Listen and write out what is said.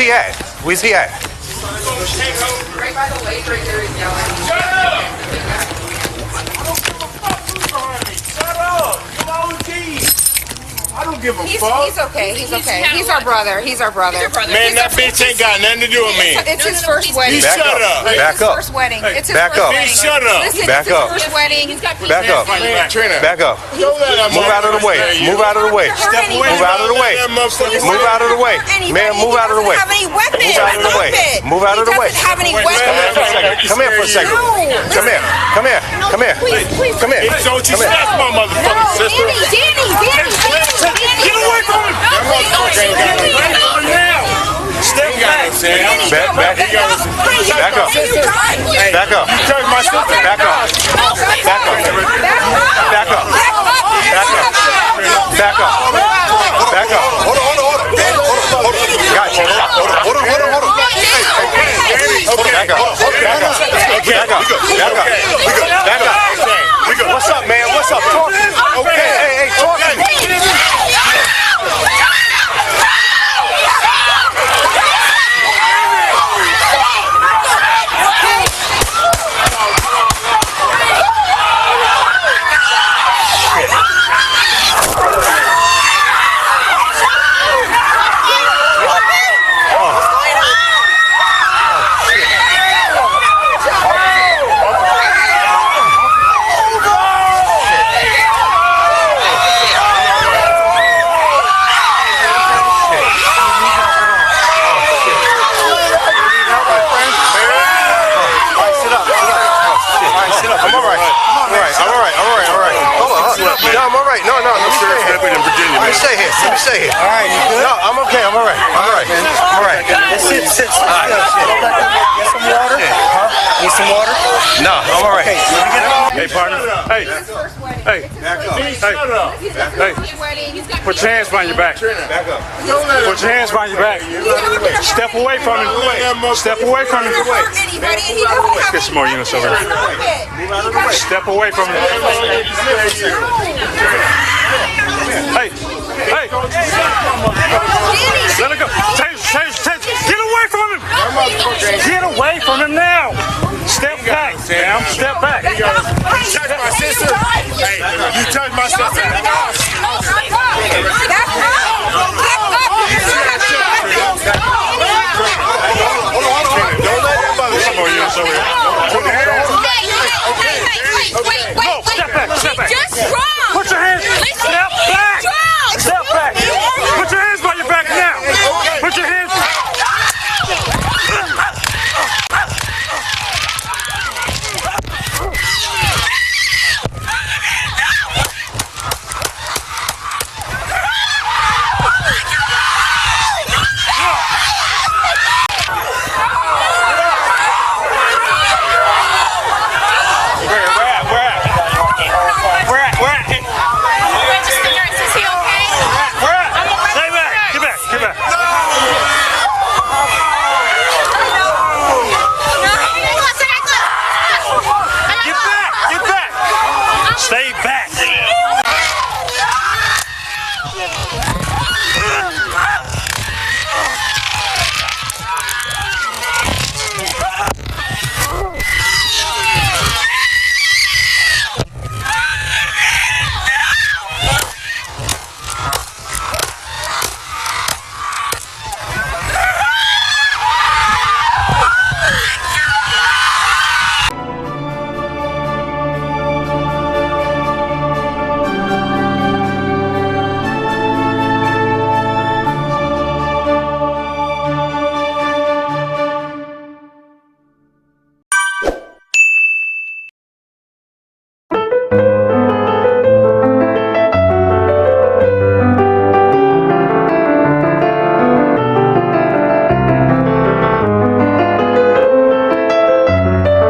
he at? Where's he at? Right by the lake, right there, he's yelling. I don't give a fuck. He's okay. He's okay. He's our brother. He's our brother. Man, that bitch ain't got nothing to do with me. It's his first wedding. Shut up. Back It's his up. first wedding. It's his Back first up. wedding. Shut up. Listen, Back it's his up. first wedding. Back up. Trina. Back up. Don't let that Move out of the way. Move out of the way. Step away. Move out of the way. Move out of the way. Man, move out of the way. He doesn't have any weapons. Move out of the way. Move out of the way. He doesn't have any Wait, weapons. Come here for a second. Come here. Come here. Come here. Come here. Don't you slap my motherfucking sister. Danny. Get away from him. Step back. Back up. Back up. Back up. You touch my sister. Back up. Back up. Back up. Back up. Back up. Hold on. Gotcha. Hold on. Back up. Back up. Back up. Back up. What's up, man? What's up? Talk. Okay. Hey, talk to me. Let me stay here. All right, you good? No, I'm okay. I'm all right. Sit. Get some water? Need some water? No, I'm all right. Hey, partner. Hey. Put your hands behind your back. Put your hands behind your back. Step away from him. Step away from him. Let's get some more units over here. Step away from him. Hey. Let it go.